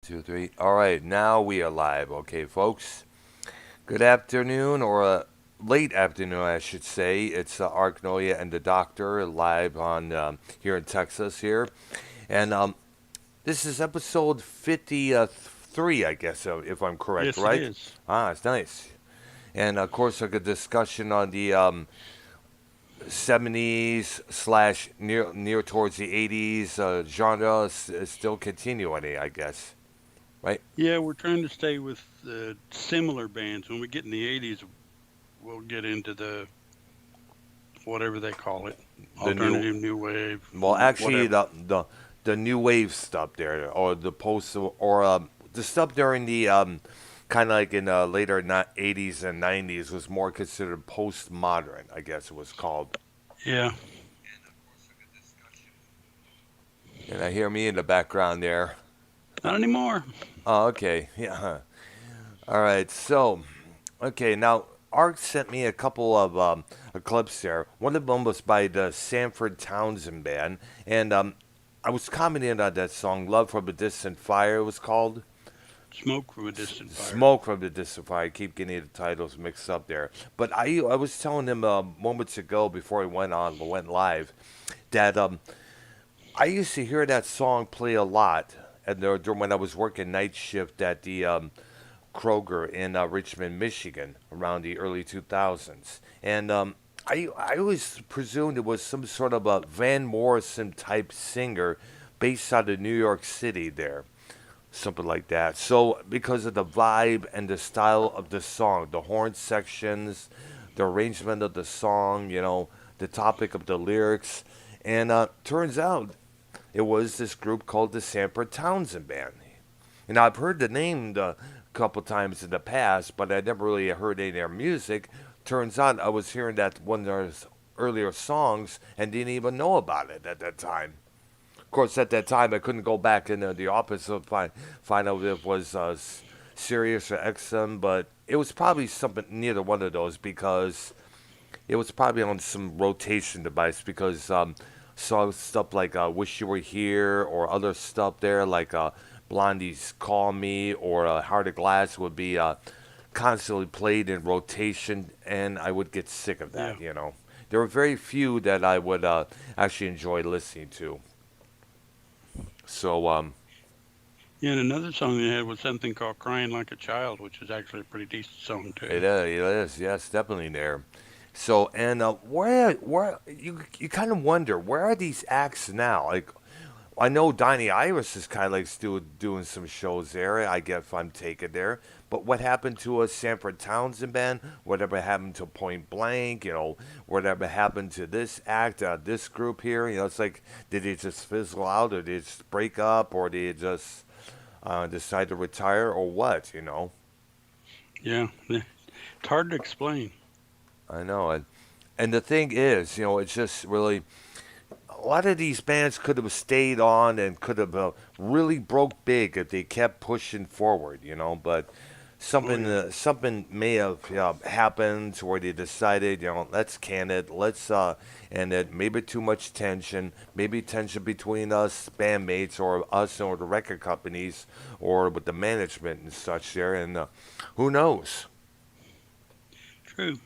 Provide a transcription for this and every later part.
2, 3. All right, now we are live. Okay, folks. Good afternoon, or late afternoon, I should say. It's Arknolia and the Doctor live on here in Texas here, and this is episode 53, I guess, if I'm correct, Yes, it right? is. Ah, it's nice. And of course, a good discussion on the 70s slash near towards the 80s genre is still continuing, I guess, right? Yeah, we're trying to stay with similar bands. When we get in the 80s, we'll get into the whatever they call it, The new alternative, new wave, Well, actually, whatever. the new wave stuff there, or the post, or the stuff during the kind of like in the later '80s and '90s was more considered postmodern, I guess it was called. Yeah, And I hear me in the background there. not anymore. Oh, okay, yeah. All right, so okay, now Art sent me a couple of clips there. One of them was by the Sanford Townsend Band, and I was commenting on that song, "Love from a Distant Fire." It was called. Smoke from a distant fire. Smoke from the Distant Fire. I keep getting the titles mixed up there. But I was telling him moments ago before he went live that I used to hear that song play a lot and during when I was working night shift at the Kroger in Richmond, Michigan, around the early 2000s, and I always presumed it was some sort of a Van Morrison type singer based out of New York City there, something like that. So because of the vibe and the style of the song, the horn sections, the arrangement of the song, the topic of the lyrics, and turns out it was this group called the Sanford Townsend Band. And I've heard the name a couple times in the past, but I never really heard any of their music. Turns out I was hearing that one of their earlier songs and didn't even know about it at that time. Of course, at that time, I couldn't go back into the office to find out if it was Sirius or XM, but it was probably something neither one of those because it was probably on some rotation device because saw stuff like "Wish You Were Here" or other stuff there like Blondie's "Call Me" or "Heart of Glass" would be constantly played in rotation, and I would get sick of Yeah. that. There were very few that I would actually enjoy listening to. So Yeah, and another song they had was something called Crying Like a Child, which is actually a pretty decent song, too. it is, yes, definitely there. So and where you kind of wonder where are these acts now? Like I know Donnie Iris is kind of like still doing some shows there. I guess if I'm taken there. But what happened to a Sanford Townsend band? Whatever happened to Point Blank? Whatever happened to this act, this group here? It's like, did they just fizzle out, or did they just break up, or did they just decide to retire, or what? Yeah, it's hard to explain. I know it. And the thing is, it's just really a lot of these bands could have stayed on and could have really broke big if they kept pushing forward. But Oh, something yeah. something may have happened where they decided, let's can it, and it maybe too much tension, maybe tension between us bandmates or us or the record companies or with the management and such there, and who knows. True,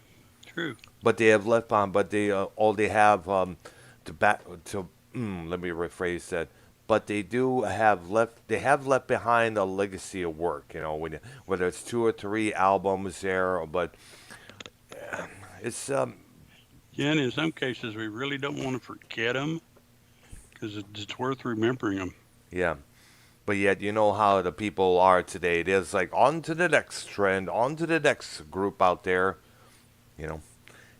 true. But they have left on, but they all they have to back to let me rephrase that. But they do have left. They have left behind a legacy of work. Whether it's two or three albums there, but it's Yeah, and in some cases, we really don't want to forget them because it's worth remembering them. yeah. But yet you know how the people are today. It is like on to the next trend, on to the next group out there. You know.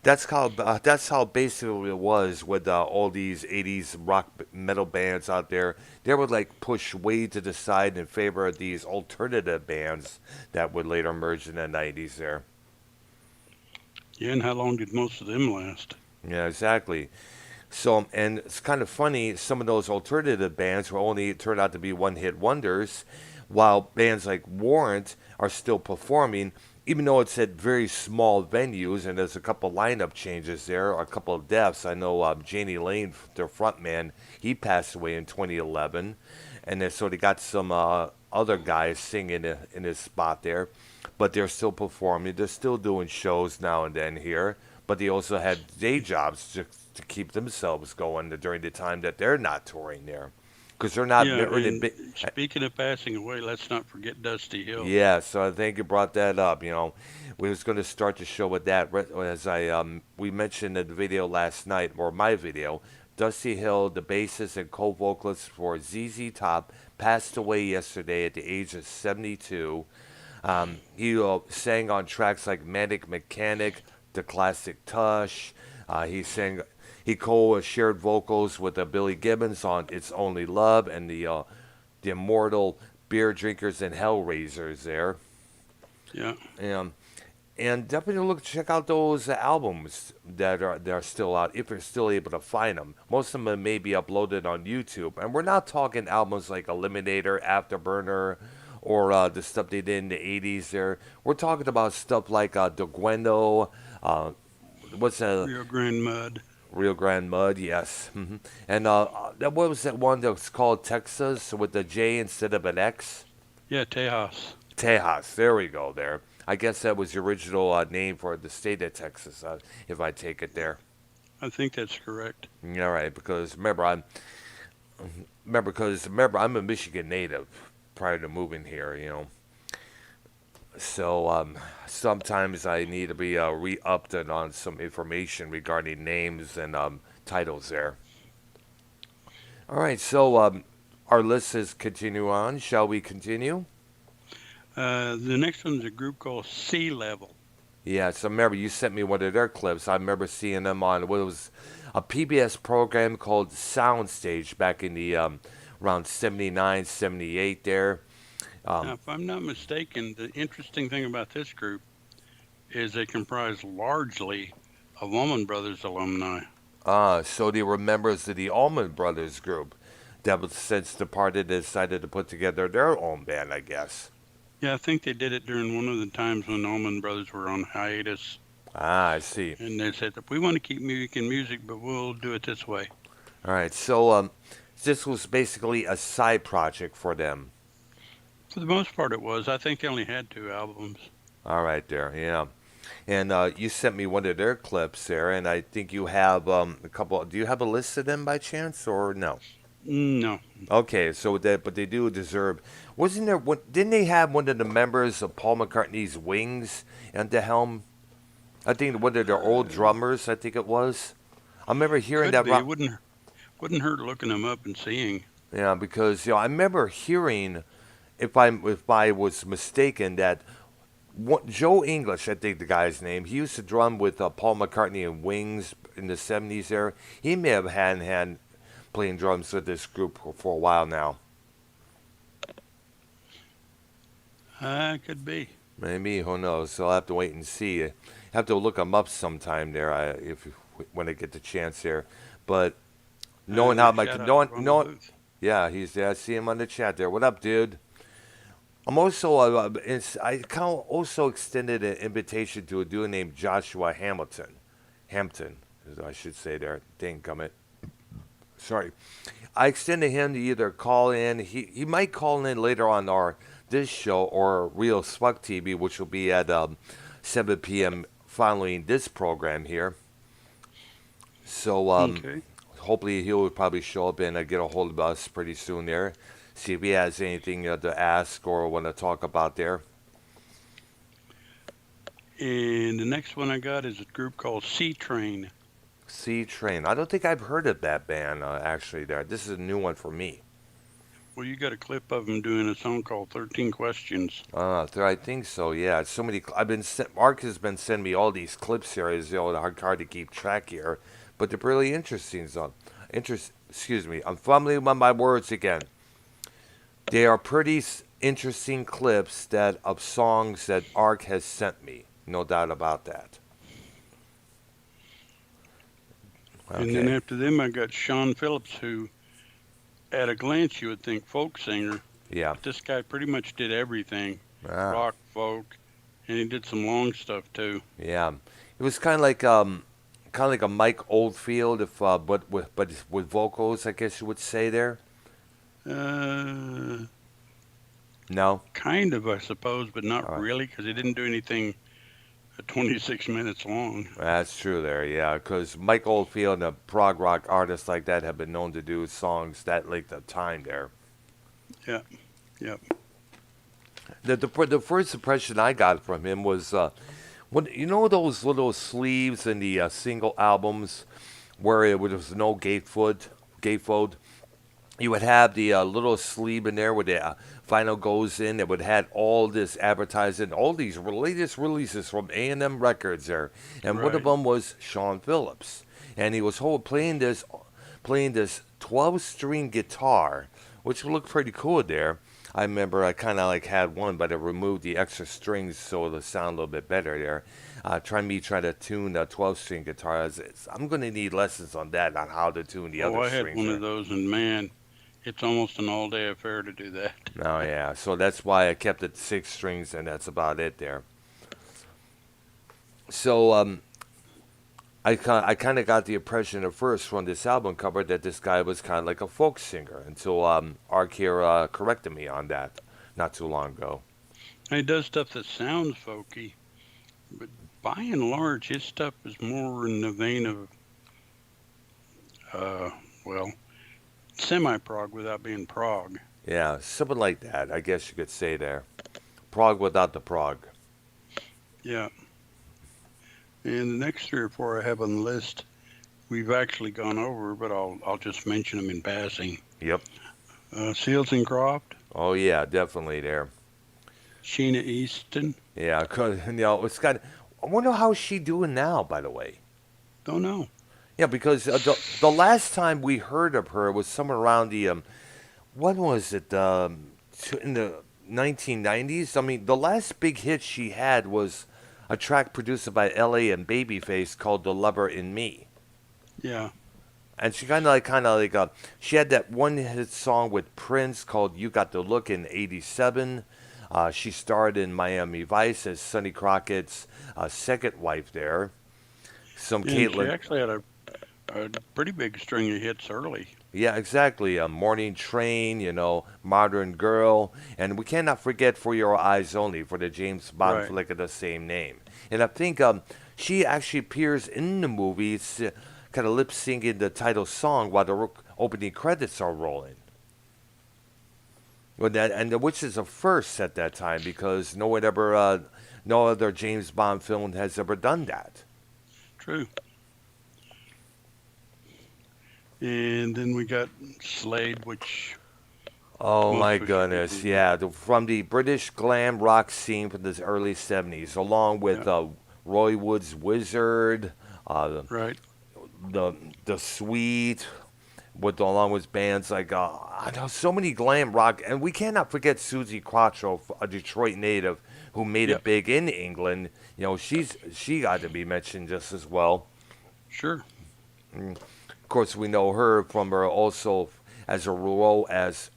That's how basically it was with all these '80s metal bands out there. They would like push way to the side in favor of these alternative bands that would later merge in the '90s. There, Yeah, and how long did most of them last? yeah, exactly. So, and it's kind of funny. Some of those alternative bands were only turned out to be one-hit wonders, while bands like Warrant are still performing, even though it's at very small venues. And there's a couple lineup changes there, or a couple of deaths. I know Janie Lane, their frontman, he passed away in 2011, and then, so they got some other guys singing in his spot there, but they're still performing. They're still doing shows now and then here, but they also had day jobs to keep themselves going during the time that they're not touring there, because they're not Yeah, earning and big. speaking of passing away, let's not forget Dusty Hill. Yeah, so I think you brought that up. We was going to start the show with that as we mentioned in the video last night, or my video. Dusty Hill, the bassist and co-vocalist for ZZ Top, passed away yesterday at the age of 72. He sang on tracks like Manic Mechanic, the classic Tush. He co-shared vocals with Billy Gibbons on "It's Only Love" and the immortal Beer Drinkers and Hellraisers there. Yeah. Um, and definitely check out those albums that are still out if you're still able to find them. Most of them may be uploaded on YouTube, and we're not talking albums like Eliminator, Afterburner, or the stuff they did in the '80s. There, we're talking about stuff like DeGuendo, what's that? Rio Grande Mud. Rio Grande Mud, yes. And what was that one that was called Texas with the J instead of an X? Yeah, Tejas. Tejas, there we go. There, I guess that was the original name for the state of Texas, if I take it there. I think that's correct. All right, because remember I'm a Michigan native prior to moving here. So sometimes I need to be re-upped on some information regarding names and titles there. All right, so our list is continue on. Shall we continue? The next one's a group called Sea Level. Yeah, so remember you sent me one of their clips. I remember seeing them on what was a PBS program called Soundstage back in the around 79, 78 there. Now, if I'm not mistaken, the interesting thing about this group is they comprise largely of Allman Brothers alumni. So they were members of the Allman Brothers group that was since departed and decided to put together their own band, I guess. Yeah, I think they did it during one of the times when Allman Brothers were on hiatus. I see. And they said, we want to keep making music, but we'll do it this way. All right, so this was basically a side project for them. For the most part, it was. I think they only had 2 albums. All right, there, yeah. And you sent me one of their clips there, and I think you have a couple. Do you have a list of them by chance, or no? No. Okay, so but they do deserve. Wasn't there? Didn't they have one of the members of Paul McCartney's Wings at the helm? I think one of their old drummers. I think it was. I remember hearing Could that. be. Wouldn't hurt looking them up and seeing. Yeah, because I remember hearing, if I was mistaken, that Joe English, I think the guy's name, he used to drum with Paul McCartney and Wings in the '70s. There, he may have had playing drums with this group for a while now. Could be. Maybe, who knows? So I'll have to wait and see. Have to look them up sometime there, when I get the chance there. But knowing how much, knowing, yeah, I see him on the chat there. What up, dude? I'm also, I kind of also extended an invitation to a dude named Joshua Hampton, I should say there. Dang gummit. Sorry. I extended him to either call in. He might call in later on this show or Real Spuck TV, which will be at 7 p.m. following this program here. So Okay. hopefully he'll probably show up and get a hold of us pretty soon there. See if he has anything to ask or want to talk about there. And the next one I got is a group called Sea Train. Sea Train. I don't think I've heard of that band actually there. This is a new one for me. Well, you got a clip of them doing a song called 13 Questions. I think so. Yeah, so many. Mark has been sending me all these clips here. It's hard to keep track here, but they're really interesting. Excuse me. I'm fumbling with my words again. They are pretty interesting clips of songs that Ark has sent me. No doubt about that. Okay. And then after them, I got Sean Phillips, who, at a glance, you would think folk singer. Yeah. But this guy pretty much did everything. Ah. Rock, folk, and he did some long stuff, too. Yeah. It was kind of like a Mike Oldfield, but with vocals, I guess you would say there. No? Kind of, I suppose, but not All right. really, because he didn't do anything 26 minutes long. That's true there, yeah, because Mike Oldfield and a prog rock artists like that have been known to do songs that length of time there. Yeah, yeah, The first impression I got from him was when you know those little sleeves in the single albums where it was no gatefold. You would have the little sleeve in there where the vinyl goes in. It would have all this advertising, all these latest releases from A&M Records there, and one of right. them was Sean Phillips, and he was playing this 12-string guitar, which looked pretty cool there. I remember I kind of like had one, but I removed the extra strings so it'll sound a little bit better there. Try to tune a 12-string guitar. I'm going to need lessons on that, on how to tune the Oh, other I had strings one of there. those, and man, it's almost an all-day affair to do that. Oh yeah, so that's why I kept it 6 strings, and that's about it there. So I kind of got the impression at first from this album cover that this guy was kind of like a folk singer until Ark here corrected me on that not too long ago. And he does stuff that sounds folky, but by and large, his stuff is more in the vein of, uh, well, semi-prog without being prog. Yeah, something like that. I guess you could say there. Prog without the prog. Yeah. And the next three or four I have on the list, we've actually gone over, but I'll just mention them in passing. Yep. Seals and Croft, Oh yeah, definitely there. Sheena Easton. Yeah, 'cause, it's got. I wonder how she doing now. By the way. Don't know. Yeah, because the last time we heard of her was somewhere around the when was it in the 1990s? I mean, the last big hit she had was a track produced by L.A. and Babyface called "The Lover in Me," Yeah. and she she had that one hit song with Prince called "You Got the Look" in '87. She starred in Miami Vice as Sonny Crockett's second wife there. Some And she Caitlin. actually had a pretty big string of hits early. Yeah, exactly. Morning Train, Modern Girl, and we cannot forget For Your Eyes Only for the James Bond Right. flick of the same name. And I think she actually appears in the movie, kind of lip syncing the title song while the opening credits are rolling. Which is a first at that time because no other James Bond film has ever done that. True. And then we got Slade, which Oh most my of us should be goodness, familiar with. yeah, from the British glam rock scene from the early '70s, along with Yeah. Roy Wood's Wizard, uh, Right. the the Sweet, along with bands like I know so many glam rock, and we cannot forget Susie Quattro, a Detroit native who made it Yep. big in England. She got to be mentioned just as well. Sure. Mm. Of course, we know her from her also as a role as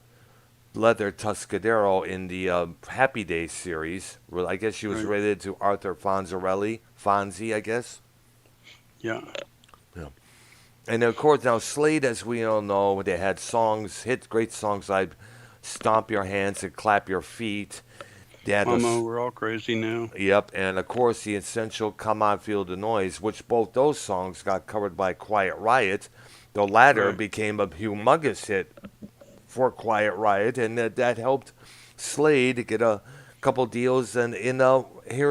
Leather Tuscadero in the Happy Days series. Well, I guess she was Right. related to Arthur Fonzie, I guess. Yeah. Yeah. And of course, now Slade, as we all know, they had great songs like "Stomp Your Hands" and "Clap Your Feet." They had Mama, those, we're all crazy now. yep, and of course the essential "Come On, Feel the Noise," which both those songs got covered by Quiet Riot. The latter Right. became a humongous hit for Quiet Riot, and that helped Slade get a couple deals here in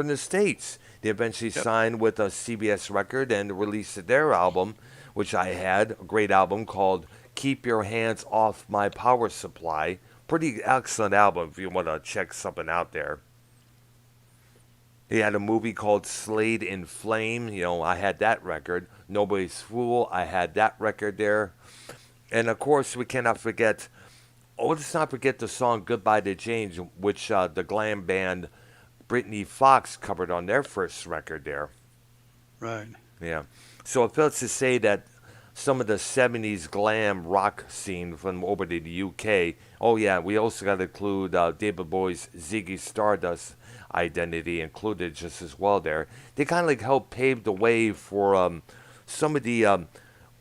the states. They eventually Yep. signed with a CBS record and released their album, which I had a great album called "Keep Your Hands Off My Power Supply." Pretty excellent album if you want to check something out there. He had a movie called Slade in Flame. I had that record. Nobody's Fool. I had that record there. And of course, we cannot forget. Oh, let's not forget the song "Goodbye to James," which the glam band Britney Fox covered on their first record there. Right. Yeah. So it feels to say that some of the '70s glam rock scene from over to the UK. Oh yeah, we also got to include David Bowie's Ziggy Stardust identity included just as well there. They kind of like helped pave the way for some of the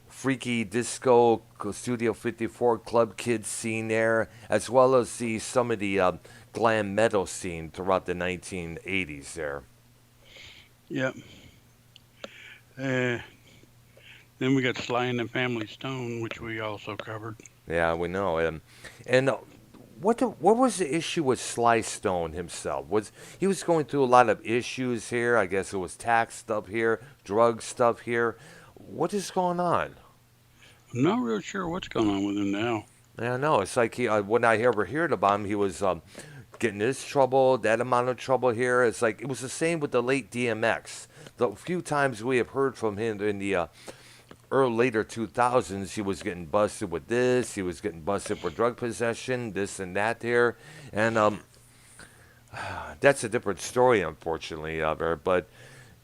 freaky disco Studio 54 club kids scene there, as well as some of the glam metal scene throughout the 1980s there. Yeah. Uh, then we got Sly and the Family Stone, which we also covered. Yeah, we know. And what was the issue with Sly Stone himself? Was he was going through a lot of issues here? I guess it was tax stuff here, drug stuff here. What is going on? I'm not real sure what's going on with him now. Yeah, no, it's like he when I ever heard about him, he was getting this trouble, that amount of trouble here. It's like it was the same with the late DMX. The few times we have heard from him in the early later 2000s, he was getting busted with this, he was getting busted for drug possession, this and that here, and that's a different story, unfortunately, Albert. But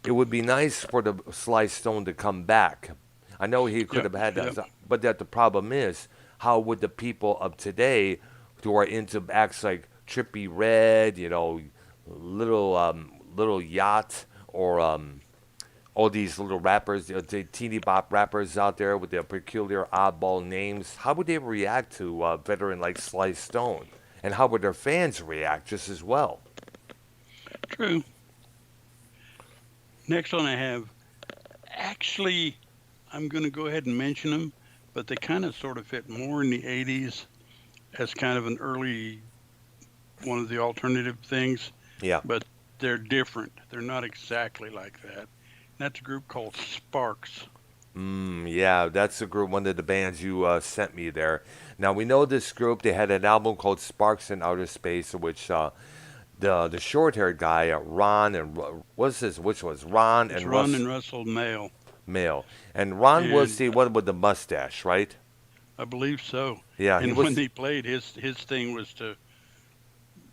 it would be nice for the Sly Stone to come back. I know he could Yep. have had Yep. that, but that the problem is, how would the people of today, who are into acts like Trippy Red, little Yacht, or all these little rappers, the teeny bop rappers out there with their peculiar oddball names, how would they react to a veteran like Sly Stone? And how would their fans react just as well? True. Next one I have, actually, I'm going to go ahead and mention them, but they kind of sort of fit more in the 80s as kind of an early one of the alternative things, Yeah. but they're different. They're not exactly like that. And that's a group called Sparks. Yeah, that's the group, one of the bands you sent me there. Now we know this group. They had an album called Sparks in Outer Space, which the short-haired guy, Ron and what's this? Which was Ron It's and Ron Russ and Russell Mail, Male, and Ron was and the one with the mustache, right? I believe so. Yeah, he And when was. they played, his thing was to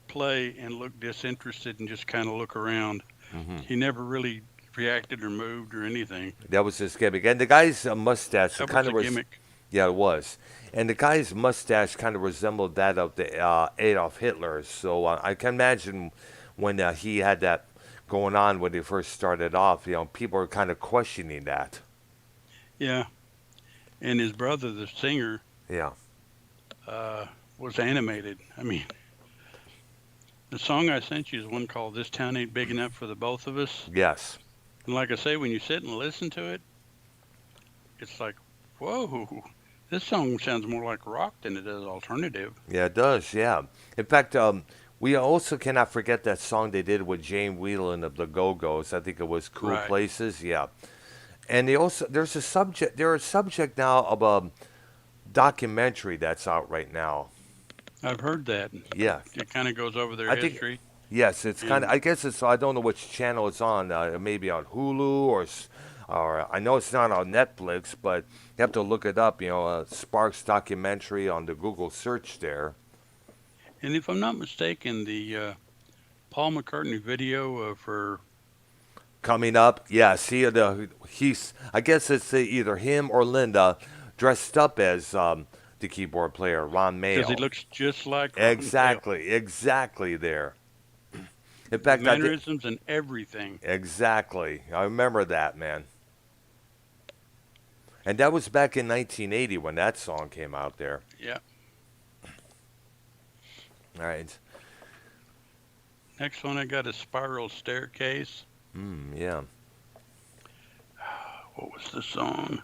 play and look disinterested and just kind of look around. hmm He never really reacted or moved or anything. That was his gimmick, and the guy's mustache That kind was of a gimmick. yeah, it was, and the guy's mustache kind of resembled that of the Adolf Hitler's. So I can imagine when he had that going on when he first started off. People were kind of questioning that. Yeah. And his brother, the singer, Yeah. uh, was animated. I mean, the song I sent you is one called "This Town Ain't Big Enough for the Both of Us." Yes. And like I say, when you sit and listen to it, it's like, whoa, this song sounds more like rock than it does alternative. Yeah, it does. Yeah. In fact, we also cannot forget that song they did with Jane Whelan of the Go Go's. I think it was "Cool Right. Places." Yeah. And they also there's a subject. There's a subject now of a documentary that's out right now. I've heard that. Yeah. It kind of goes over their I think history. yes. It's kind of. And I guess it's. I don't know which channel it's on. Maybe on Hulu or I know it's not on Netflix, but you have to look it up. Sparks documentary on the Google search there. and if I'm not mistaken, the Paul McCartney video for Coming up, yes, he's. I guess it's either him or Linda dressed up as the keyboard player, Ron because he Mayo. looks just like Ron Mail. Exactly there. In The fact, I did mannerisms and everything. exactly. I remember that, man. And that was back in 1980 when that song came out there. Yeah. All right. Next one I got is Spiral Staircase. Yeah. What was the song?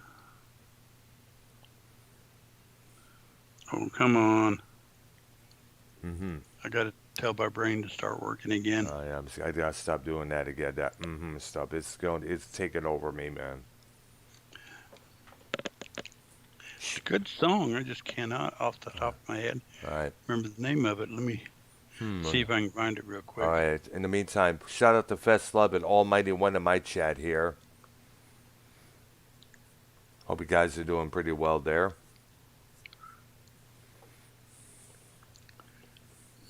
Oh, come on. Mm-hmm. I got to tell my brain to start working again. Yeah, I gotta stop doing that again. That stuff. It's taking over me, man. It's a good song. I just cannot, off the top of my head, All right. remember the name of it. Let me see if I can find it real All quick. right. In the meantime, shout out to Fest Love and Almighty One in my chat here. Hope you guys are doing pretty well there.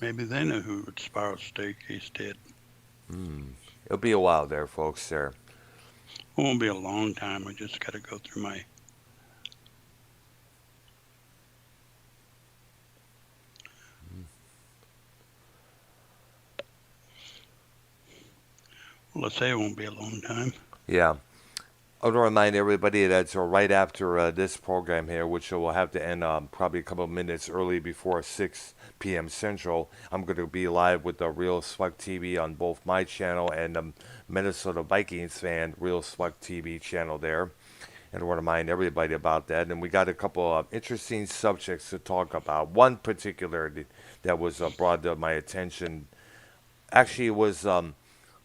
Maybe they know who Spiral Staircase did. It'll be a while there, folks. There. It won't be a long time. I just got to go through my. Well, let's say it won't be a long time. Yeah. I want to remind everybody that's right after this program here, which will have to end probably a couple of minutes early before 6 p.m. Central. I'm going to be live with the Real Swag TV on both my channel and the Minnesota Vikings fan Real Swag TV channel there. And I want to remind everybody about that. And we got a couple of interesting subjects to talk about. One particular that was brought to my attention actually was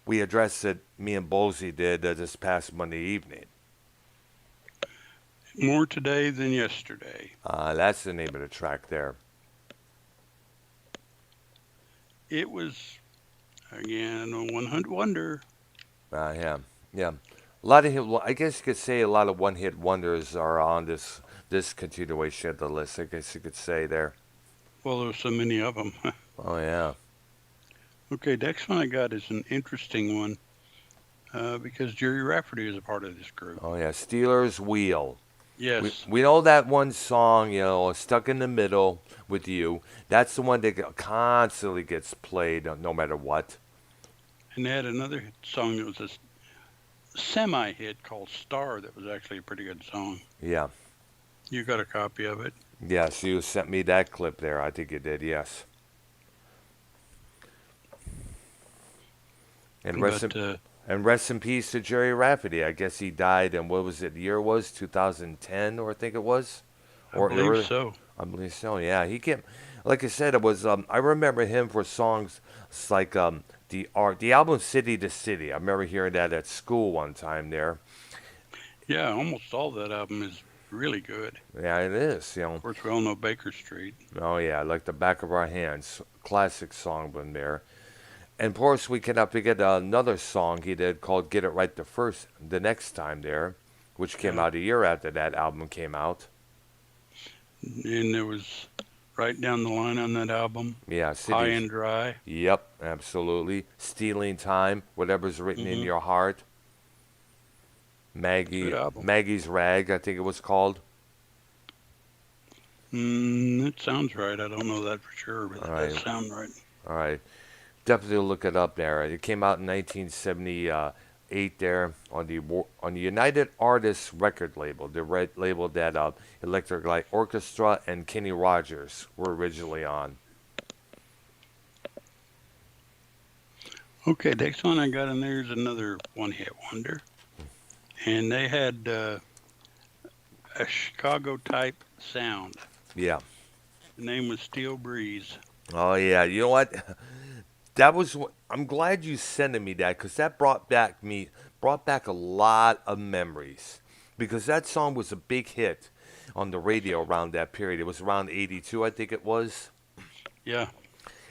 we addressed it, me and Bolsey did this past Monday evening. More today than yesterday. That's the name of the track there. It was, again, a 100 wonder. Yeah, yeah. A lot of, I guess you could say a lot of one-hit wonders are on this continuation of the list. I guess you could say there. Well, there's so many of them. Oh yeah. Okay, next one I got is an interesting one because Jerry Rafferty is a part of this group. Oh yeah. Steelers Wheel. Yes. We know that one song, Stuck in the Middle with You. That's the one that constantly gets played no matter what. And they had another song that was a semi-hit called Star that was actually a pretty good song. Yeah. You got a copy of it? Yes, you sent me that clip there. I think you did, yes. And rest in peace to Jerry Rafferty. I guess he died in, what was it, the year was? 2010, or I think it was? I believe so. I believe so, yeah. He came, like I said, it was, I remember him for songs like the album City to City. I remember hearing that at school one time there. Yeah, almost all that album is really good. Yeah, it is, Of course, we all know Baker Street. Oh, yeah, like the back of our hands. Classic song from there. And of course, we cannot forget another song he did called "Get It Right the Next Time" there, which came out a year after that album came out. And there was Right Down the Line on that album. Yeah, High and Dry. Yep, absolutely. Stealing Time, Whatever's Written in Your Heart. Maggie's Rag, I think it was called. That sounds right. I don't know that for sure, but it does sound right. All right. Definitely look it up there. It came out in 1978 there on the United Artists record label, the label that Electric Light Orchestra and Kenny Rogers were originally on. Okay, next one I got in there is another one-hit wonder. And they had a Chicago-type sound. Yeah. The name was Steel Breeze. Oh, yeah. You know what? I'm glad you sent me that because that brought back a lot of memories because that song was a big hit on the radio around that period. It was around 82, I think it was. Yeah.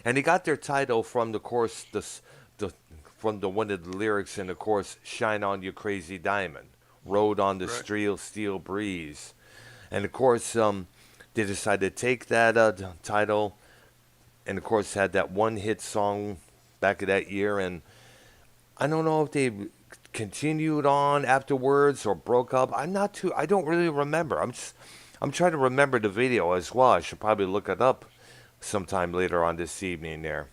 And they got their title from the course, from the one of the lyrics in the course, "Shine on You Crazy Diamond," "Rode on the Steel Breeze," and of course they decided to take that title. And of course had that one hit song back of that year, and I don't know if they continued on afterwards or broke up. I don't really remember. I'm trying to remember the video as well. I should probably look it up sometime later on this evening there.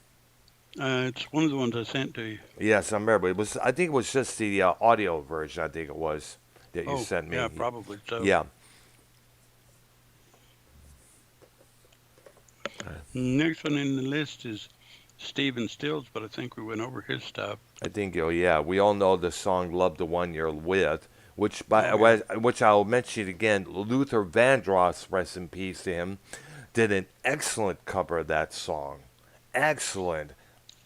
It's one of the ones I sent to you. Yes, I remember. I think it was just the audio version, I think it was, that you sent me. Yeah, probably so. Yeah. Next one in the list is Stephen Stills, but I think we went over his stuff. I think, we all know the song "Love the One You're With," which I'll mention again. Luther Vandross, rest in peace to him, did an excellent cover of that song. Excellent.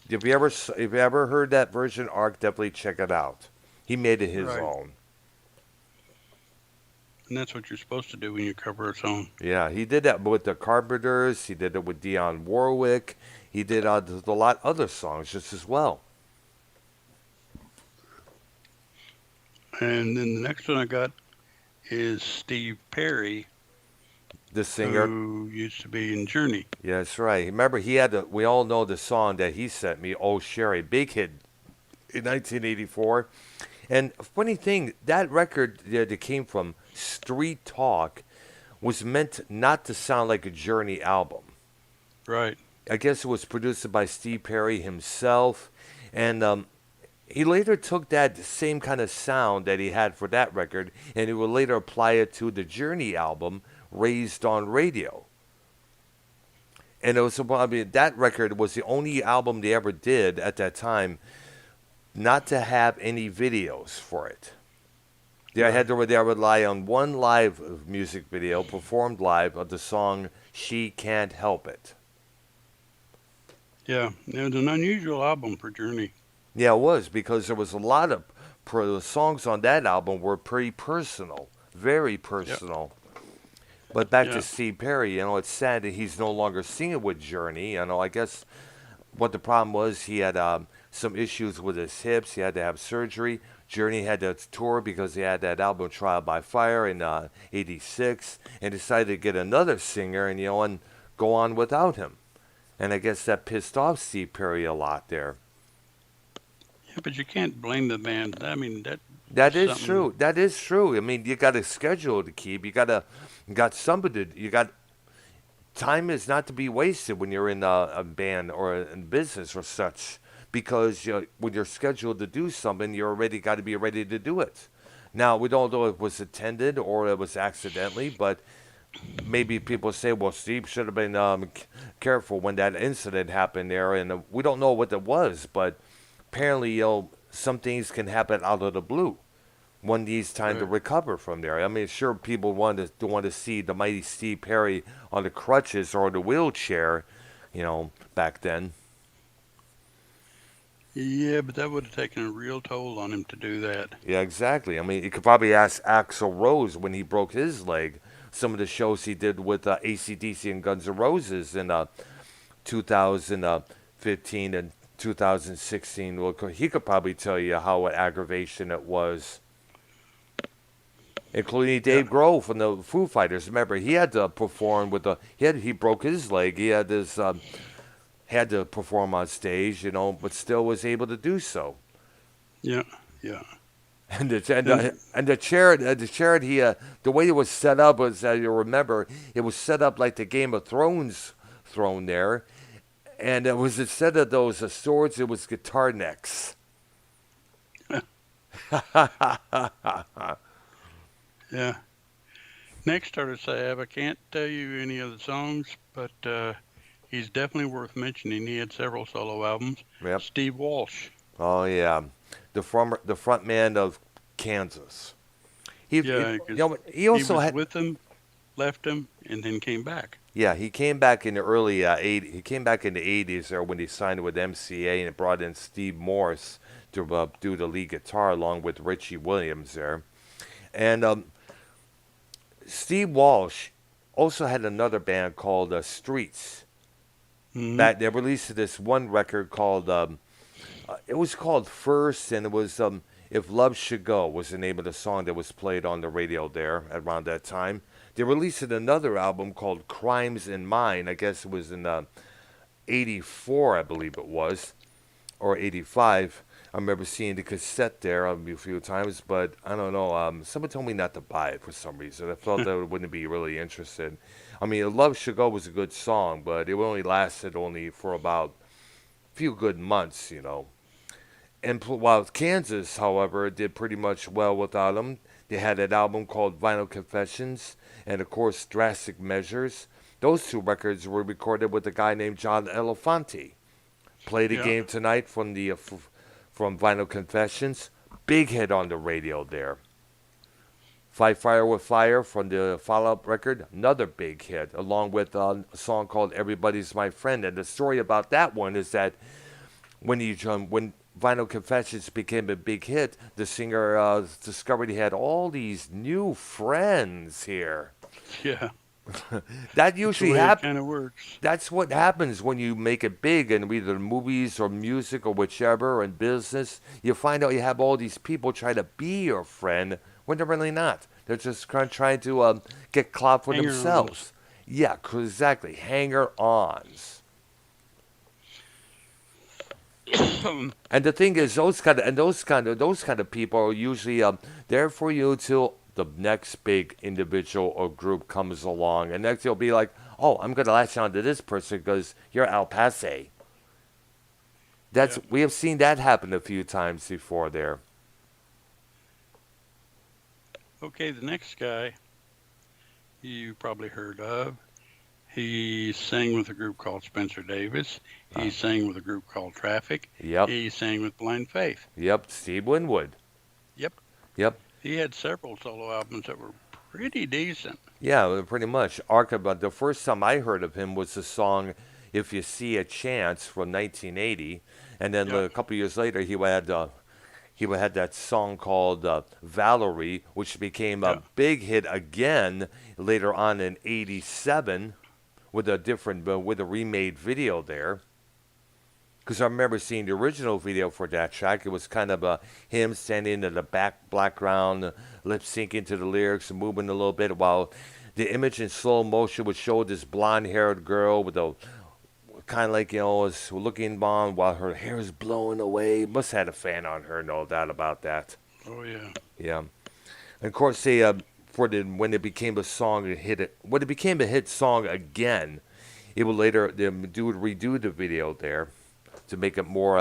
If you ever heard that version, Ark, definitely check it out. He made it his own. And that's what you're supposed to do when you cover a song. Yeah, he did that with the Carpenters. He did it with Dionne Warwick. He did a lot of other songs just as well. And then the next one I got is Steve Perry, the singer who used to be in Journey. Yeah, that's right. Remember, we all know the song that he sent me, "Oh Sherry," big hit in 1984. And funny thing, that record that came from Street Talk was meant not to sound like a Journey album. Right. I guess it was produced by Steve Perry himself, and he later took that same kind of sound that he had for that record, and he would later apply it to the Journey album, Raised on Radio. And it was, I mean, that record was the only album they ever did at that time not to have any videos for it. Right. They rely on one live music video performed live of the song "She Can't Help It." Yeah. It was an unusual album for Journey. Yeah, it was because there was a lot of the songs on that album were pretty personal, very Yeah. personal. But back to Yeah. Steve Perry, it's sad that he's no longer singing with Journey. I guess what the problem was, he had some issues with his hips. He had to have surgery. Journey had to tour because he had that album Trial by Fire in '86, and decided to get another singer and go on without him. And I guess that pissed off Steve Perry a lot there. Yeah, but you can't blame the band. I mean, that was That is something. true. That is true. I mean, you got a schedule to keep. You got somebody. You got time is not to be wasted when you're in a band or in business or such. Because when you're scheduled to do something, you're already got to be ready to do it. Now we don't know if it was intended or it was accidentally, but maybe people say, "Well, Steve should have been careful when that incident happened there," and we don't know what it was, but apparently, some things can happen out of the blue. One needs time to Right. recover from there. I mean, sure, people want to see the mighty Steve Perry on the crutches or the wheelchair, back then. Yeah, but that would have taken a real toll on him to do that. Yeah, exactly. I mean, you could probably ask Axl Rose when he broke his leg. Some of the shows he did with AC/DC and Guns N' Roses in 2015 and 2016. Well, he could probably tell you how an aggravation it was, including Yeah. Dave Grohl from the Foo Fighters. Remember, he had to perform with the he broke his leg. He had to perform on stage, but still was able to do so. Yeah. Yeah. And the and And the, and the charity, the way it was set up was, you remember, it was set up like the Game of Thrones throne there, and it was instead of those swords, it was guitar necks. yeah. Next artist I have, I can't tell you any of the songs, but he's definitely worth mentioning. He had several solo albums. Yep. Steve Walsh. Oh yeah, the front man of Kansas. Yeah, because He he also was had. with them, left them, and then came back. Yeah, he came back in the early '80s. He came back in the '80s there when he signed with MCA and brought in Steve Morse to do the lead guitar along with Richie Williams there. And Steve Walsh also had another band called Streets. Hmm. That they released this one record called it was called First, and it was "If Love Should Go" was the name of the song that was played on the radio there around that time. They released another album called "Crimes in Mine." I guess it was in '84, I believe it was, or '85. I remember seeing the cassette there a few times, but I don't know. Someone told me not to buy it for some reason. I felt that I wouldn't be really interested. I mean, "Love Should Go" was a good song, but it only lasted only for about a few good months. And while Kansas, however, did pretty much well without him, they had an album called Vinyl Confessions and, of course, Drastic Measures. Those two records were recorded with a guy named John Elefante. Play the Yeah. Game Tonight from from Vinyl Confessions. Big hit on the radio there. Fight Fire with Fire from the follow-up record, another big hit, along with a song called Everybody's My Friend. And the story about that one is that when Vinyl Confessions became a big hit, the singer discovered he had all these new friends here. Yeah. That That's the usually way it happens. kind of works. That's what happens when you make it big in either movies or music or whichever, or in business. You find out you have all these people trying to be your friend when they're really not. They're just trying to get clout for Hanger-ons. themselves. Yeah, exactly. Hanger-ons. And the thing is, those kind of people are usually there for you till the next big individual or group comes along, and next you'll be like, "Oh, I'm gonna latch on to this person because you're Al Passe." That's Yeah. we have seen that happen a few times before there. Okay, the next guy you probably heard of. He sang with a group called Spencer Davis. He Uh, sang with a group called Traffic. yep, He sang with Blind Faith. yep. Steve Winwood. Yep. Yep. He had several solo albums that were pretty decent. Yeah, pretty much. But the first time I heard of him was the song "If You See a Chance" from 1980, and then Yep. a couple years later he had that song called "Valerie," which became a Yep. big hit again later on in '87 with a different with a remade video there. Because I remember seeing the original video for that track. It was kind of him standing in the background, lip syncing to the lyrics and moving a little bit, while the image in slow motion would show this blonde-haired girl with a kind of like was looking blonde while her hair is blowing away. Must have had a fan on her, no doubt about that. Oh yeah. Yeah, and of course they for the when it became a song, when it became a hit song again, it would later redo the video there to make it more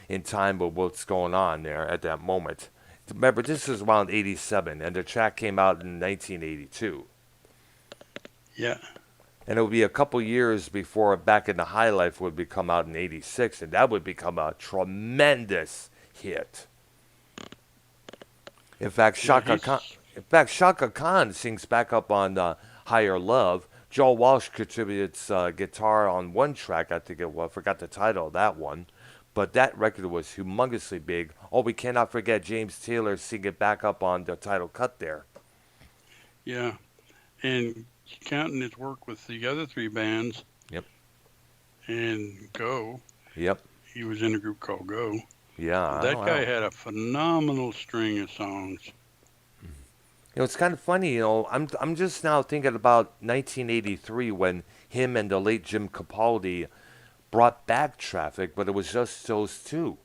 in time with what's going on there at that moment. Remember, this is around '87, and the track came out in 1982, Yeah. and it would be a couple years before Back in the High Life would come out in '86, and that would become a tremendous hit. In fact, Yeah. Shaka Khan, Shaka Khan sings back up on "Higher Love." Joe Walsh contributes guitar on one track. I think it was. I forgot the title of that one, but that record was humongously big. Oh, we cannot forget James Taylor singing back up on the title cut there. Yeah. And counting his work with the other three bands Yep. and Go, Yep. he was in a group called Go. Yeah. That guy Wow. had a phenomenal string of songs. It's kind of funny. I'm just now thinking about 1983 when him and the late Jim Capaldi brought back Traffic, but it was just those two.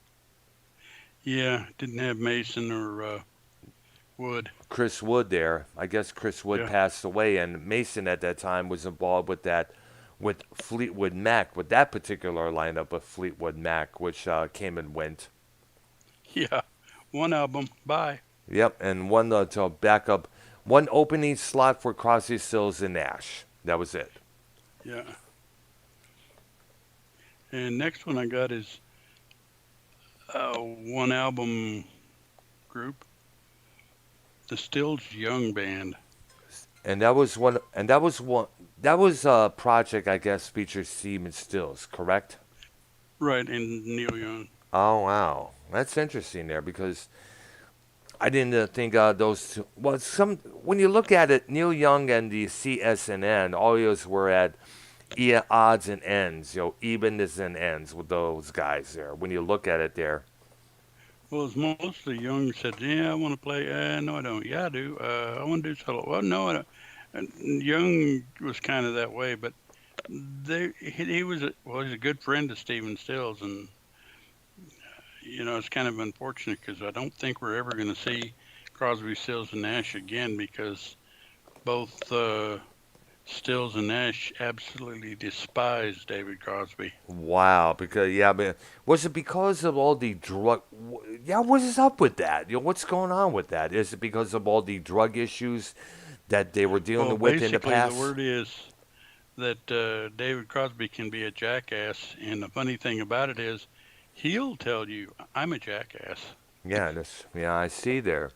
Yeah, didn't have Mason or Wood. Chris Wood there. I guess Chris Wood Yeah. passed away, and Mason at that time was involved with that, with Fleetwood Mac, with that particular lineup of Fleetwood Mac, which came and went. Yeah. One album. Bye. Yep, and one to back up, one opening slot for Crosby, Stills, and Nash. That was it. Yeah. And next one I got is one album group, the Stills Young Band. And that was one. And that was one. That was a project, I guess, featured Steven Stills, correct? Right, and Neil Young. Oh wow, that's interesting there because I didn't think those two. Well, when you look at it, Neil Young and the CSNN, all those were at odds and ends, evenness and ends with those guys there. When you look at it there, Well, it's mostly Young said, "Yeah, I want to play." No, I don't. Yeah, I do. I want to do solo. Well, no, I don't. And Young was kind of that way, but he was he's a good friend of Stephen Stills, and it's kind of unfortunate because I don't think we're ever going to see Crosby, Stills, and Nash again because both Stills and Nash absolutely despise David Crosby. wow, because yeah, but was it because of all the drug? Yeah, what is up with that? What's going on with that? Is it because of all the drug issues that they were Well, dealing with in the basically, the past? word is that David Crosby can be a jackass, and the funny thing about it is, he'll tell you, "I'm a jackass." Yeah, I see there.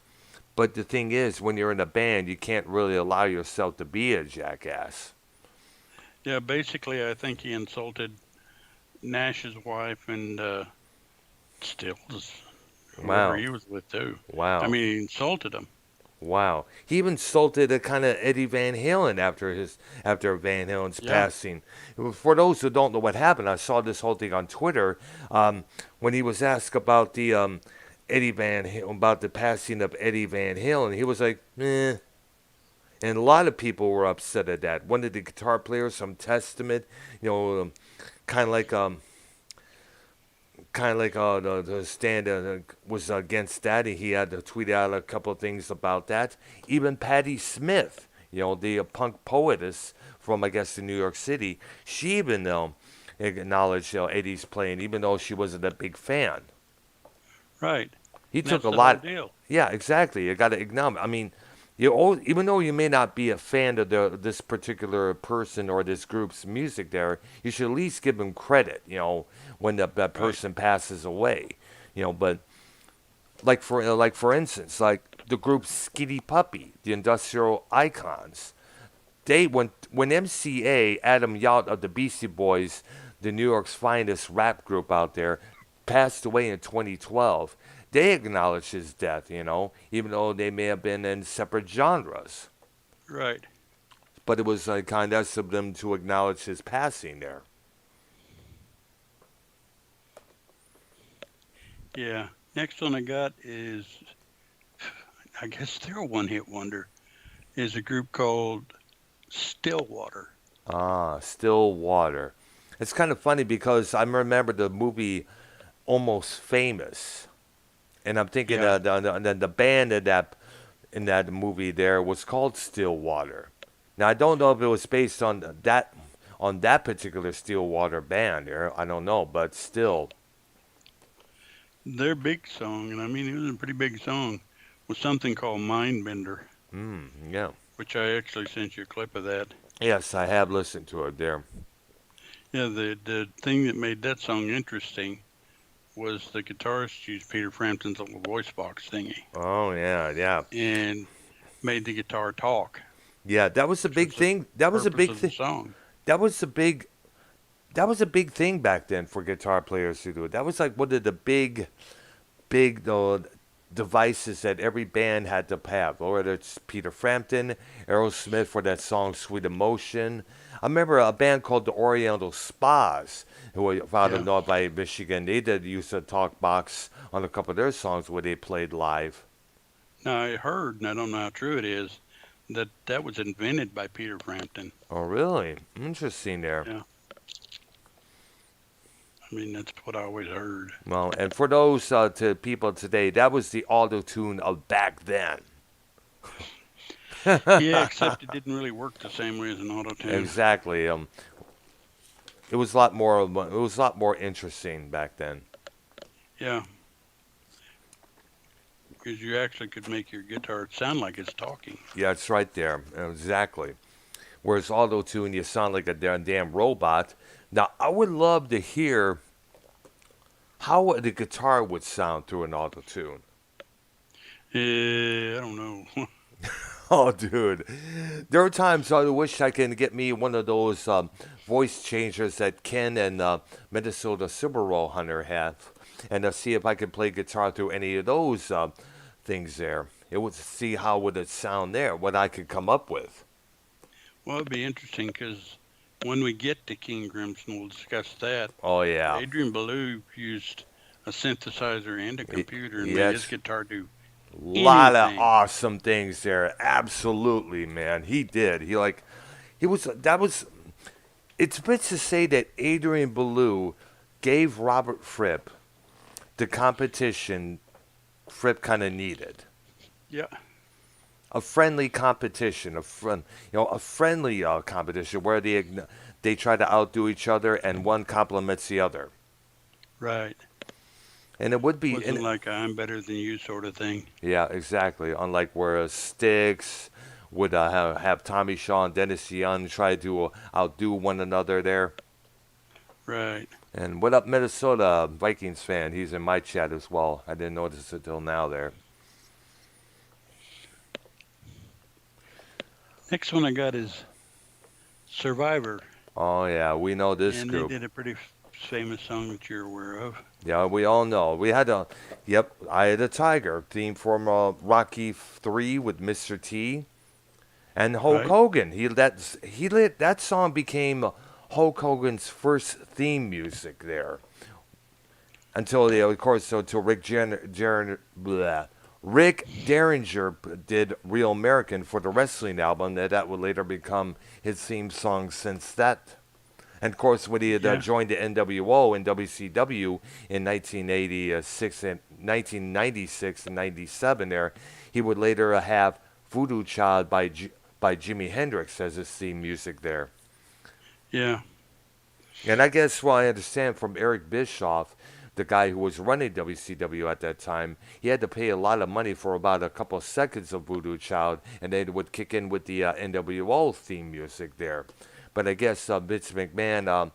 But the thing is, when you're in a band, you can't really allow yourself to be a jackass. Yeah, basically, I think he insulted Nash's wife and Stills, whoever Wow, he was with too. I wow, mean, he insulted him. wow. He even insulted a kind of Eddie Van Halen after Van Halen's Yeah, passing. For those who don't know what happened, I saw this whole thing on Twitter when he was asked about the about the passing of Eddie Van Halen. He was like, "Eh." And a lot of people were upset at that. One of the guitar players from Testament, kind of like the stand was against that. He had to tweet out a couple of things about that. Even Patti Smith, the punk poetess from I guess in New York City, she even acknowledged 80s playing, even though she wasn't a big fan. Right. He And took that's a the whole lot. deal. Yeah, exactly. You got to acknowledge. I mean, even though you may not be a fan of this particular person or this group's music, there, you should at least give them credit. When that Right. person passes away. But like for instance, like the group Skitty Puppy, the Industrial Icons. They when MCA Adam Yacht of the Beastie Boys, the New York's finest rap group out there, passed away in 2012. They acknowledged his death, even though they may have been in separate genres. Right. But it was kind of them to acknowledge his passing there. Yeah. Next one I got is, I guess they're a one-hit wonder, is a group called Stillwater. Ah, Still Water. It's kind of funny because I remember the movie Almost Famous, and I'm thinking Yeah. the band in that movie there was called Stillwater. Now I don't know if it was based on that particular Stillwater band there. I don't know, but still, Their big song, and I mean it was a pretty big song, was something called Mindbender, yeah. which I actually sent you a clip of that. Yes, I have listened to it there. Yeah, the thing that made that song interesting was the guitarist used Peter Frampton's little voice box thingy Oh yeah, yeah, and made the guitar talk, yeah. That was a which big was the thing. That was a purpose big of the thing. song. That was a big. That was a big thing back then for guitar players to do it. That was like one of the big devices that every band had to have. Or whether it's Peter Frampton, Aerosmith for that song "Sweet Emotion." I remember a band called the Oriental Spas, who were out of Yeah. North by Michigan. They did use a talk box on a couple of their songs where they played live. Now I heard, and I don't know how true it is, that that was invented by Peter Frampton. Oh, really? Interesting there. Yeah. I mean, that's what I always heard. Well, and for those to people today, that was the auto tune of back then. Yeah, except it didn't really work the same way as an auto tune. Exactly. It was a lot more. It was a lot more interesting back then. Yeah, because you actually could make your guitar sound like it's talking. Yeah, it's right there. Exactly. Whereas auto tune, you sound like a damn robot. Now, I would love to hear how the guitar would sound through an auto tune. I don't know. Oh, dude. There are times I wish I can get me one of those voice changers that Ken and Minnesota Subaru Hunter have, and see if I can play guitar through any of those things there. It would see how would it sound there, what I could come up with. Well, it'd be interesting because when we get to King Crimson, we'll discuss that. Oh yeah, Adrian Belew used a synthesizer and a computer and made his yes, guitar do lot of anything. awesome things there. Absolutely, man. He did. He was. That was. It's meant to say that Adrian Belew gave Robert Fripp the competition Fripp kind of needed. Yeah, A friendly competition, a friendly competition where they try to outdo each other and one complements the other. right. And it would be, Wasn't and like a I'm better than you sort of thing. yeah, exactly. Unlike where Styx would have Tommy Shaw and Dennis Young try to outdo one another there. Right. And what up, Minnesota Vikings fan? He's in my chat as well. I didn't notice it till now there. Next one I got is Survivor, Oh yeah, we know this and they group. did a pretty famous song that you're aware of. Yeah, we all know. Yep, I Had a Tiger theme from Rocky 3 with Mr. T and Hulk Right. Hogan. That song became Hulk Hogan's first theme music there. Of course, so until Rick Derringer did Real American for the wrestling album, that would later become his theme song since that. And of course, when he had Yeah. joined the NWO and WCW in 1986 and 1996 and 97, there he would later have Voodoo Child by Jimi Hendrix as his theme music there. Yeah. And I guess what I understand from Eric Bischoff, the guy who was running WCW at that time, he had to pay a lot of money for about a couple of seconds of Voodoo Child, and then it would kick in with the NWO theme music there. But I guess Vince McMahon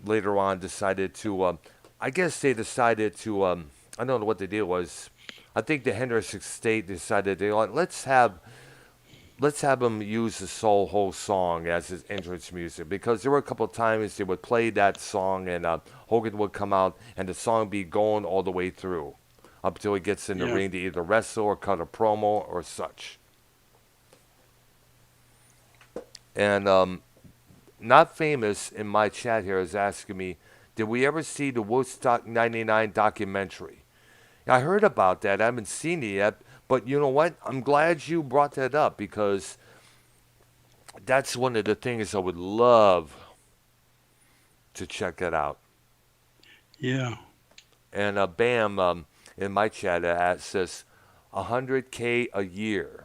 later on decided to, I guess they decided to, I don't know what the deal was. I think the Hendrix estate decided they like let's have him use the soul whole song as his entrance music because there were a couple of times they would play that song and Hogan would come out and the song be going all the way through up till he gets in the Yeah. ring to either wrestle or cut a promo or such. And not famous in my chat here is asking me, did we ever see the Woodstock '99 documentary? I heard about that. I haven't seen it yet, but you know what? I'm glad you brought that up because that's one of the things I would love to check it out. Yeah. And Bam, in my chat, says 100K a year.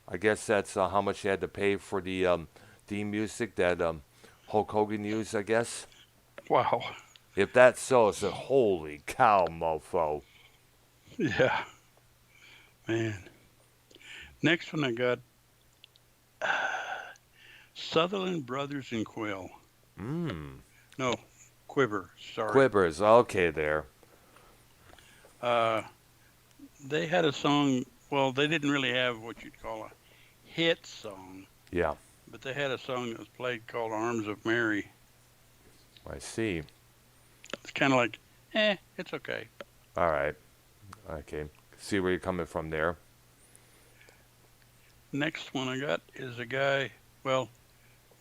I guess that's how much you had to pay for the theme music that Hulk Hogan used, I guess. Wow. If that's so, it's a holy cow, mofo. Yeah. Man. Next one I got Sutherland Brothers and Quill. Mmm. No, Quiver. Sorry. Quivers, okay there. Uh, they had a song. Well, they didn't really have what you'd call a hit song, Yeah, but they had a song that was played called "Arms of Mary." I see. It's kind of like, it's okay. All right. Okay. See where you're coming from there. Next one I got is a guy. Well,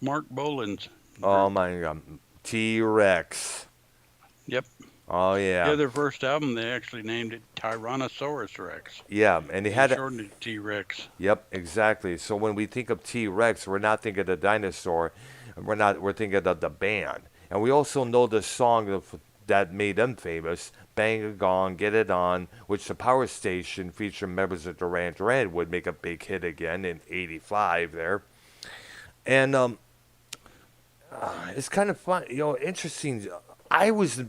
Mark Boland's Oh group. my God. T Rex. Yep. Oh Yeah, yeah. their first album they actually named it Tyrannosaurus Rex. Yeah, and they They had it. shortened it to T-Rex. Yep, exactly. So when we think of T Rex, we're not thinking of the dinosaur. We're thinking of the band. And we also know the song that made them famous, Bang a Gong, Get It On, which the power station featuring members of Duran Duran would make a big hit again in '85 there. And it's kind of fun, interesting. I was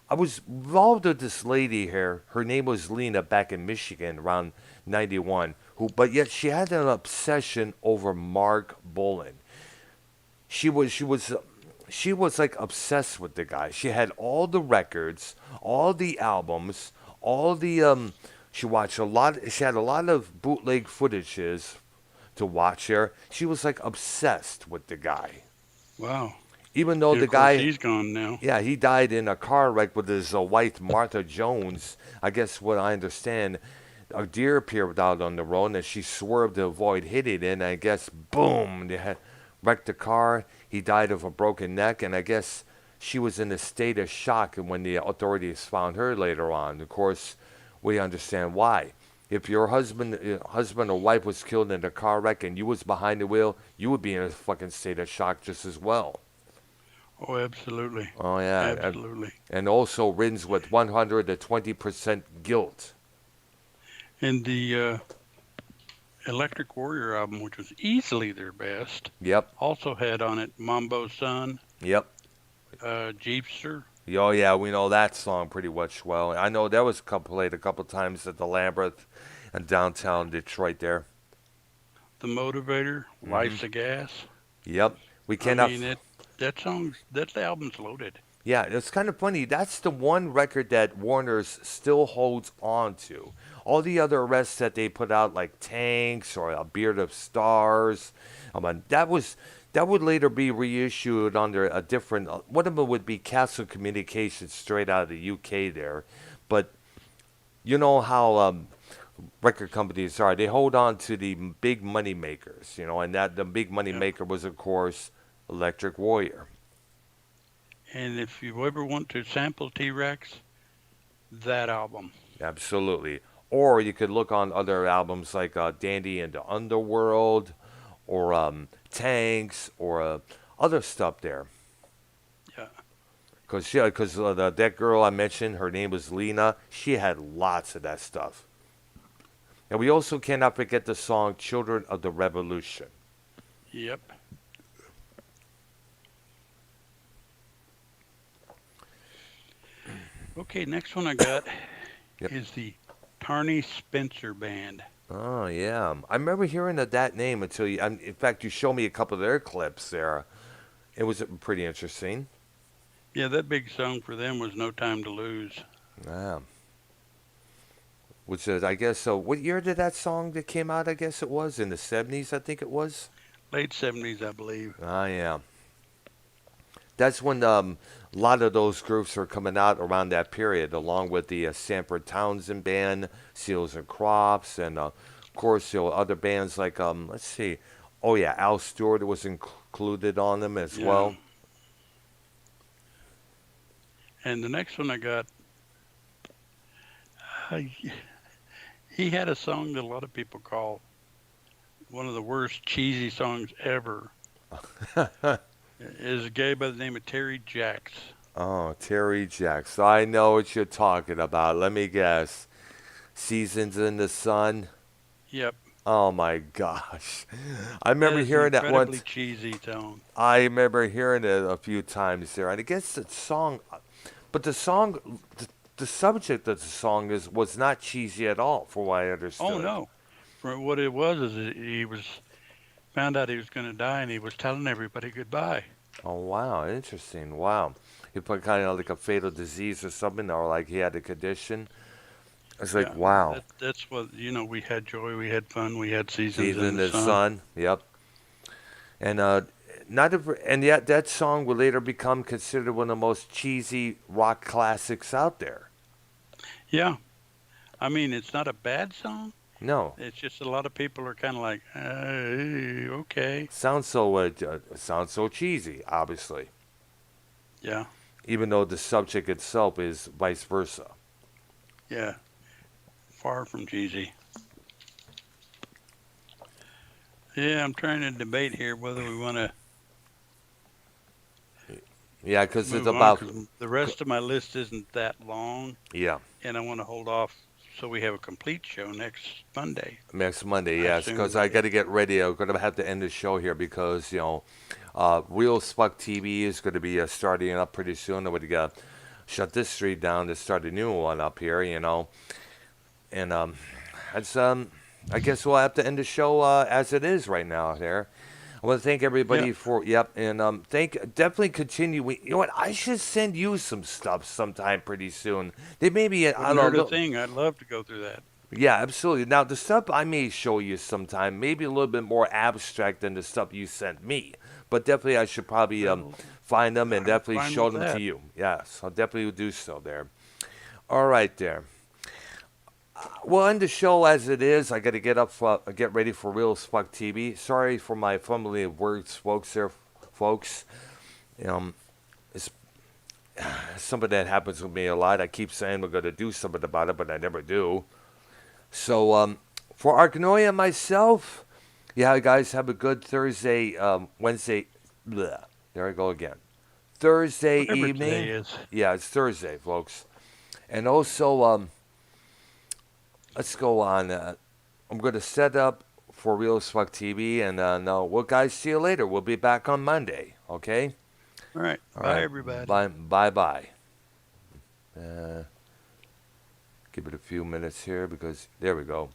I was involved with this lady here. Her name was Lena back in Michigan around '91. But yet she had an obsession over Mark Bolan. She was like obsessed with the guy. She had all the records, all the albums, all the She watched a lot. She had a lot of bootleg footages to watch here. She was like obsessed with the guy. Wow. Even though And the of course guy, he's gone now. yeah, he died in a car wreck with his wife Martha Jones. I guess what I understand, a deer appeared out on the road and she swerved to avoid hitting it. And I guess boom, they had wrecked the car. He died of a broken neck, and I guess she was in a state of shock. And when the authorities found her later on, of course, we understand why. If your husband or wife was killed in a car wreck and you was behind the wheel, you would be in a fucking state of shock just as well. Oh, absolutely. Oh yeah, Absolutely. and also ridden with 120% guilt. And the Electric Warrior album, which was easily their best, Yep, also had on it Mambo Sun, yep. Jeepster, Oh yeah, we know that song pretty much well. I know that was played a couple times at the Labyrinth in downtown Detroit there. The Motivator, Hmm. Life's a Gas. Yep. We I cannot. mean, that album's loaded. Yeah, it's kind of funny. That's the one record that Warner's still holds on to. All the other rests that they put out, like Tanks or A Beard of Stars, that would later be reissued under a different. One of them would be Castle Communications, straight out of the UK there. But you know how record companies are. They hold on to the big money makers, and that the big money Yep. maker was, of course, Electric Warrior. And if you ever want to sample T-Rex, that album. Absolutely. Or you could look on other albums like Dandy and the Underworld, or Tanks, or other stuff there. Yeah. Because that girl I mentioned, her name was Lena. She had lots of that stuff. And we also cannot forget the song "Children of the Revolution." Yep. Okay, next one I got Yep. is the Tarney Spencer Band. Oh yeah, I remember hearing of that name until you. In fact, you showed me a couple of their clips there. It was pretty interesting. Yeah, that big song for them was No Time to Lose. Yeah. Which is, I guess, so. What year did that song that came out? I guess it was in the '70s. I think it was. Late 70s, I believe. Ah, yeah. That's when a lot of those groups were coming out around that period, along with the Sanford Townsend Band, Seals and Crofts, and of course, other bands like let's see, oh yeah, Al Stewart was included on them as Yeah. well. And the next one I got, uh, he had a song that a lot of people call one of the worst cheesy songs ever. Is a guy by the name of Terry Jacks. Oh, Terry Jacks. I know what you're talking about. Let me guess. Seasons in the Sun. Yep, Oh my gosh. I that remember is an hearing that incredibly once. cheesy song. I remember hearing it a few times there. And I guess the song, but the subject of the song was not cheesy at all, for what I Oh understood. no, for what it was is he was found out he was going to die, and he was telling everybody goodbye. Oh wow, interesting. Wow. He put kind of like a fatal disease or something, or like he had a condition. It's like, Yeah, wow. that's what we had joy, we had fun, we had seasons Season in in the the sun. Sun. Yep. And not a, and yet that song would later become considered one of the most cheesy rock classics out there. Yeah, I mean it's not a bad song. No, It's just a lot of people are kind of like, okay, sounds so cheesy. Obviously, yeah, even though the subject itself is vice versa. yeah, far from cheesy. Yeah, I'm trying to debate here whether we want to Yeah, because it's move on about because the rest of my list isn't that long, yeah. and I want to hold off so we have a complete show next Monday. Next Monday, I yes, assume, because I right? got to get ready. I'm going to have to end the show here because Real Spuck TV is going to be starting up pretty soon. I'm going to shut this street down to start a new one up here. And it's I guess we'll have to end the show as it is right now. There, I want to thank Yeah, everybody for and definitely continue. You know what? I should send you some stuff sometime pretty soon. They maybe I wouldn't don't hurt a know. thing. I'd love to go through that. Yeah, absolutely. Now the stuff I may show you sometime, maybe a little bit more abstract than the stuff you sent me, but definitely I should probably Well, find them and I'm definitely fine show with them to that. you. Yes, I'll definitely do so there. All right, there. We'll end the show as it is. I got to get ready for Real Spuck TV. Sorry for my fumbling of words, folks. There, folks. Um, it's something that happens with me a lot. I keep saying we're going to do something about it, but I never do. So, for Arknolia and myself, yeah, guys, have a good Thursday, Wednesday. Bleh, there I go again. Thursday Whatever today evening. is. Yeah, it's Thursday, folks. And also, let's go on. I'm going to set up for Real as Fuck TV, and no, well, guys, see you later. We'll be back on Monday. Okay. All right. All Bye, right. everybody. Bye. Uh, give it a few minutes here because there we go.